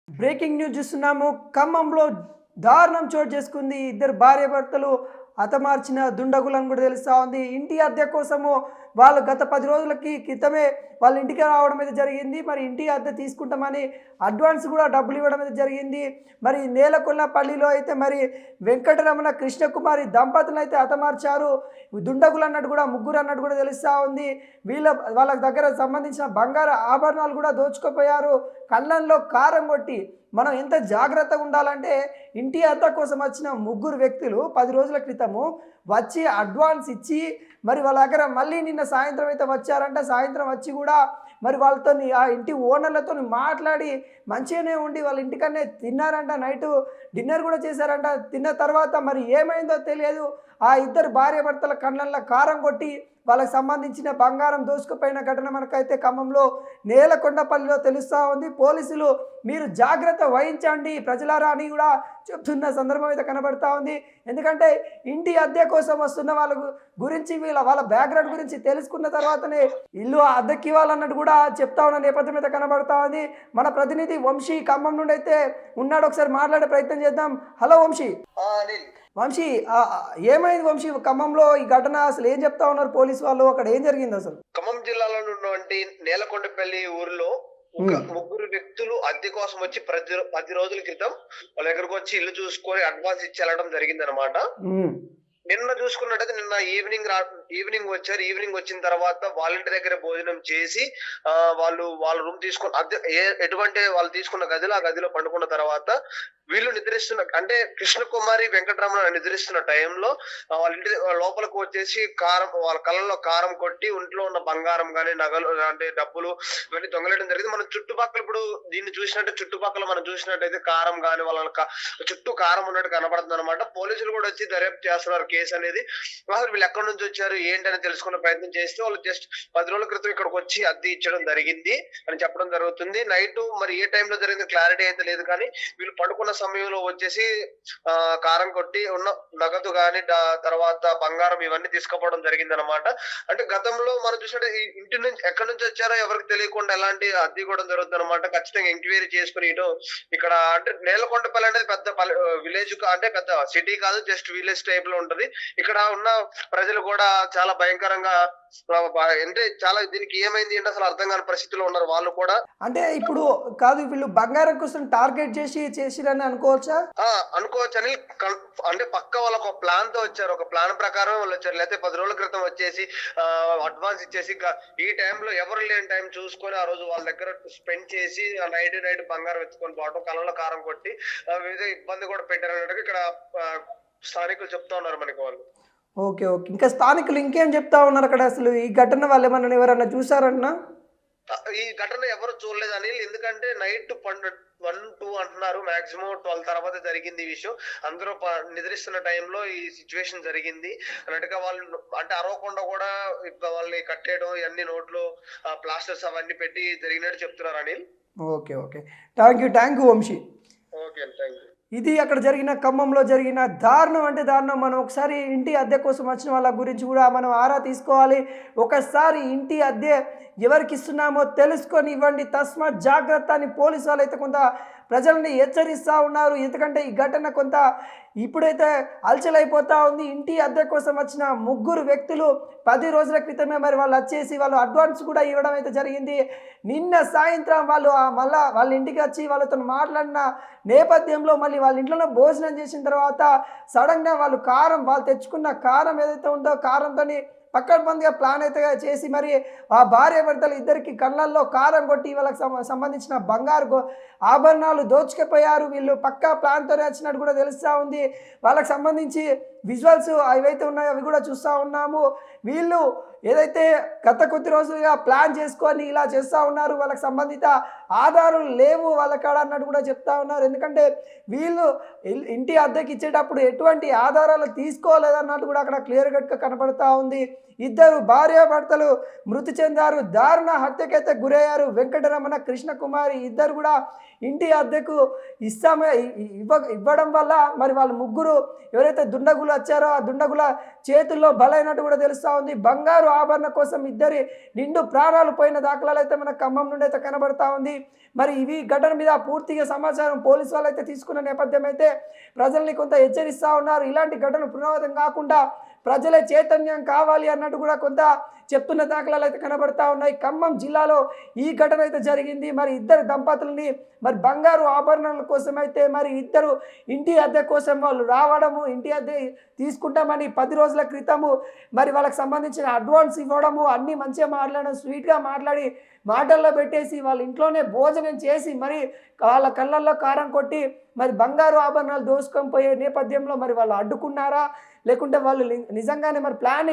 Breaking news చూస్తున్నాము. ఖమ్మంలో దారుణం చోటు చేసుకుంది. ఇద్దరు భార్యాభర్తలు హతమార్చిన దుండగులను కూడా తెలుస్తూ ఉంది. ఇంటి అద్దె కోసము వాళ్ళు గత 10 రోజులకి క్రితమే వాళ్ళ ఇంటికి రావడం అయితే జరిగింది. మరి ఇంటి అద్దె తీసుకుంటామని అడ్వాన్స్ కూడా డబ్బులు ఇవ్వడం అయితే జరిగింది. మరి నేలకొల్లపల్లిలో అయితే మరి వెంకటరమణ కృష్ణకుమారి దంపతులను అయితే హతమార్చారు. దుండగులు అన్నట్టు కూడా ముగ్గురు అన్నట్టు కూడా తెలుస్తూ ఉంది. వాళ్ళ దగ్గర సంబంధించిన బంగారు ఆభరణాలు కూడా దోచుకుపోయారు. కళ్ళల్లో కారం కొట్టి మనం ఎంత జాగ్రత్తగా ఉండాలంటే ఇంటి అద్దె కోసం వచ్చిన ముగ్గురు వ్యక్తులు 10 రోజుల క్రితము వచ్చి అడ్వాన్స్ ఇచ్చి మరి వాళ్ళ దగ్గర మళ్ళీ నిన్న సాయంత్రం అయితే వచ్చారంట. సాయంత్రం వచ్చి కూడా మరి వాళ్ళతో ఆ ఇంటి ఓనర్లతో మాట్లాడి మంచిగానే ఉండి వాళ్ళ ఇంటికన్నే తిన్నారంట. నైటు డిన్నర్ కూడా చేశారంట. తిన్న తర్వాత మరి ఏమైందో తెలియదు. ఆ ఇద్దరు భార్యాభర్తల కళ్ళల్లో కారం కొట్టి వాళ్ళకి సంబంధించిన బంగారం దోసుకుపోయిన ఘటన మనకైతే ఖమ్మంలో నేలకొండపల్లిలో తెలుస్తూ ఉంది. పోలీసులు మీరు జాగ్రత్త వహించండి ప్రజలారా అని కూడా చెప్తున్న సందర్భం అయితే కనబడతా ఉంది. ఎందుకంటే ఇంటి అద్దె కోసం వస్తున్న వాళ్ళ గురించి వాళ్ళ బ్యాక్గ్రౌండ్ గురించి తెలుసుకున్న తర్వాతనే ఇల్లు అద్దెకి ఇవ్వాలన్నట్టు కూడా చెప్తా ఉన్న నేపథ్యం అయితే కనబడతా ఉంది. మన ప్రతినిధి వంశీ ఖమ్మం నుండి అయితే ఉన్నాడు. ఒకసారి మాట్లాడే ప్రయత్నం చేద్దాం. హలో వంశీ. వంశీ, ఏమైంది వంశీ ఖమ్మంలో ఈ ఘటన? అసలు ఏం చెప్తా ఉన్నారు పోలీసు వాళ్ళు? అక్కడ ఏం జరిగింది అసలు? ఖమ్మం జిల్లాలో ఉన్నటువంటి నేలకొండపల్లి ఊరిలో ముగ్గురు వ్యక్తులు అద్దె కోసం వచ్చి 10 రోజుల క్రితం వాళ్ళ దగ్గరకు వచ్చి ఇల్లు చూసుకొని అడ్వాన్స్ ఇచ్చి వెళ్ళడం జరిగింది అనమాట. నిన్న చూసుకున్నట్టయితే నిన్న ఈవినింగ్ వచ్చారు. ఈవినింగ్ వచ్చిన తర్వాత వాళ్ళ ఇంటి దగ్గర భోజనం చేసి వాళ్ళ రూమ్ తీసుకుని ఎటువంటి వాళ్ళు తీసుకున్న గదిలో ఆ గదిలో పండుకున్న తర్వాత వీళ్ళు నిద్రిస్తున్న అంటే కృష్ణకుమారి వెంకటరమణ నిద్రిస్తున్న టైంలో వాళ్ళ ఇంటి లోపలికి వచ్చేసి వాళ్ళ కళ్ళల్లో కారం కొట్టి ఒంట్లో ఉన్న బంగారం గానీ నగలు అంటే డబ్బులు ఇవన్నీ దొంగలేయడం జరిగింది. మనం చుట్టుపక్కల ఇప్పుడు దీన్ని చుట్టుపక్కల మనం చూసినట్టయితే కారం గానీ వాళ్ళ చుట్టూ కారం ఉన్నట్టు కనబడుతుంది అనమాట. పోలీసులు కూడా వచ్చి దర్యాప్తు చేస్తున్నారు కేసు అనేది. అసలు వీళ్ళు ఎక్కడి నుంచి వచ్చారు ఏంటని తెలుసుకునే ప్రయత్నం చేస్తే వాళ్ళు జస్ట్ 10 రోజుల క్రితం ఇక్కడికి వచ్చి అద్దె ఇచ్చడం జరిగింది అని చెప్పడం జరుగుతుంది. నైట్ మరి ఏ టైంలో జరిగింది క్లారిటీ అయితే లేదు, కానీ వీళ్ళు పడుకున్న సమయంలో వచ్చేసి కారం కొట్టి ఉన్న నగదు గాని తర్వాత బంగారం ఇవన్నీ తీసుకుపోవడం జరిగింది అనమాట. అంటే గతంలో మనం చూసినట్టు ఇంటి నుంచి ఎక్కడి నుంచి వచ్చారో ఎవరికి తెలియకుండా ఎలాంటి అద్దె కూడా జరుగుతుంది అనమాట. ఖచ్చితంగా ఎంక్వైరీ చేసుకుని ఇక్కడ అంటే నేలకొండపల్లి అనేది పెద్ద విలేజ్ అంటే పెద్ద సిటీ కాదు, జస్ట్ విలేజ్ టైప్ లో ఉంటది. ఇక్కడ ఉన్న ప్రజలు కూడా చాలా భయంకరంగా అంటే చాలా దీనికి ఏమైంది అంటే అసలు అర్థం కాని పరిస్థితిలో ఉన్నారు వాళ్ళు కూడా. అంటే ఇప్పుడు కాదు వీళ్ళు బంగారం కోసం టార్గెట్ చేసిరని అనుకోవచ్చా? అనుకోవచ్చు అని అంటే పక్క వాళ్ళకు ఒక ప్లాన్ తో వచ్చారు. ఒక ప్లాన్ ప్రకారం వాళ్ళు వచ్చారు. లేకపోతే 10 రోజుల క్రితం వచ్చేసి అడ్వాన్స్ ఇచ్చేసి ఈ టైంలో ఎవరు లేని టైం చూసుకొని ఆ రోజు వాళ్ళ దగ్గర స్పెండ్ చేసి నైట్ బంగారం ఎత్తుకొని పోవడం, కళ్ళలో కారం కొట్టి వివిధ ఇబ్బంది కూడా పెట్టారన్నట్టుగా ఇక్కడ స్థానికులు చెప్తా ఉన్నారు మనకి వాళ్ళు. ఓకే. ఇంకా స్థానికులు ఇంకేం చెప్తా ఉన్నారు అక్కడ? అసలు ఈ ఘటన వాళ్ళు ఎవరన్నా చూసారన్నా? ఈ ఘటన ఎవరు చూడలేదు అనిల్. ఎందుకంటే నైట్ 1-2 అంటున్నారు, మాక్సిమం 12 తర్వాత జరిగింది ఈ విషయం. అందరూ నిద్రిస్తున్న టైంలో ఈ సిచ్యువేషన్ జరిగింది అన్నట్టుగా వాళ్ళు అంటే అరవకుండా కూడా వాళ్ళని కట్టేయడం ఇవన్నీ నోట్లో ప్లాస్టర్స్ అవన్నీ పెట్టి జరిగినట్టు చెప్తున్నారు Anil. Okay. Thank you Vamshi. Okay, thank you. ఇది అక్కడ జరిగిన ఖమ్మంలో జరిగిన దారుణం అంటే దారుణం. మనం ఒకసారి ఇంటి అద్దె కోసం వచ్చిన వాళ్ళ గురించి కూడా మనం ఆరా తీసుకోవాలి. ఒకసారి ఇంటి అద్దె ఎవరికి ఇస్తున్నామో తెలుసుకొని ఇవ్వండి, తస్మాత్ జాగ్రత్త అని పోలీసు వాళ్ళు అయితే కొంత ప్రజల్ని హెచ్చరిస్తూ ఉన్నారు. ఎందుకంటే ఈ ఘటన కొంత ఇప్పుడైతే హల్చలైపోతూ ఉంది. ఇంటి అద్దె కోసం వచ్చిన ముగ్గురు వ్యక్తులు 10 రోజుల క్రితమే మరి వాళ్ళు వచ్చేసి వాళ్ళు అడ్వాన్స్ కూడా ఇవ్వడం అయితే జరిగింది. నిన్న సాయంత్రం వాళ్ళు మళ్ళీ వాళ్ళ ఇంటికి వచ్చి వాళ్ళతో మాట్లాడిన నేపథ్యంలో మళ్ళీ వాళ్ళ ఇంట్లో భోజనం చేసిన తర్వాత సడన్గా వాళ్ళు తెచ్చుకున్న కారం ఏదైతే ఉందో కారంతో పక్కడబందిగా ప్లాన్ అయితే చేసి మరి ఆ భార్యాభర్తలు ఇద్దరికి కళ్ళల్లో కారం కొట్టి వాళ్ళకి సంబంధించిన బంగారు ఆభరణాలు దోచుకుపోయారు. వీళ్ళు పక్కా ప్లాన్తోనే వచ్చినట్టు కూడా తెలుస్తూ ఉంది. వాళ్ళకి సంబంధించి విజువల్స్ ఏవైతే ఉన్నాయో అవి కూడా చూస్తూ ఉన్నాము. వీళ్ళు ఏదైతే గత కొద్ది రోజులుగా ప్లాన్ చేసుకొని ఇలా చేస్తూ ఉన్నారు, వాళ్ళకి సంబంధిత ఆధారాలు లేవు వాళ్ళ కాడ అన్నట్టు కూడా చెప్తా ఉన్నారు. ఎందుకంటే వీళ్ళు ఇంటి అద్దెకి ఇచ్చేటప్పుడు ఎటువంటి ఆధారాలు తీసుకోలేదన్నట్టు కూడా అక్కడ క్లియర్ కట్గా కనపడతా ఉంది. ఇద్దరు భార్యాభర్తలు మృతి చెందారు, దారుణ హత్యకైతే గురయ్యారు. వెంకటరమణ కృష్ణకుమారి ఇద్దరు కూడా ఇంటి అద్దెకు ఇవ్వడం వల్ల మరి వాళ్ళ ముగ్గురు ఎవరైతే దుండగులు దుండగులు వచ్చారో ఆ దుండగుల చేతుల్లో బలైనట్టు కూడా తెలుస్తూ ఉంది. బంగారు ఆభరణ కోసం ఇద్దరి నిండు ప్రాణాలు పోయిన దాఖలాలు అయితే మన ఖమ్మం నుండి అయితే కనబడతా ఉంది. మరి ఇవి ఘటన మీద పూర్తిగా సమాచారం పోలీసు వాళ్ళు అయితే తీసుకున్న నేపథ్యం అయితే ప్రజల్ని కొంత హెచ్చరిస్తూ ఉన్నారు. ఇలాంటి ఘటనలు పునరావృతం కాకుండా ప్రజలే చైతన్యం కావాలి అన్నట్టు కూడా కొంత చెప్తున్న దాఖలాలు అయితే కనబడతా ఉన్నాయి. ఖమ్మం జిల్లాలో ఈ ఘటన అయితే జరిగింది. మరి ఇద్దరు దంపతులని మరి బంగారు ఆభరణాల కోసం అయితే మరి ఇద్దరు ఇంటి అద్దె కోసం వాళ్ళు రావడము, ఇంటి అద్దె తీసుకుంటామని 10 రోజుల క్రితము మరి వాళ్ళకి సంబంధించిన అడ్వాన్స్ ఇవ్వడము, అన్నీ మంచిగా మాట్లాడడం, స్వీట్గా మాట్లాడి మాటల్లో పెట్టేసి వాళ్ళ ఇంట్లోనే భోజనం చేసి మరి వాళ్ళ కళ్ళల్లో కారం కొట్టి మరి బంగారు ఆభరణాలు దోసుకొని పోయే నేపథ్యంలో మరి వాళ్ళు అడ్డుకున్నారా, లేకుంటే వాళ్ళు నిజంగానే మరి ప్లాన్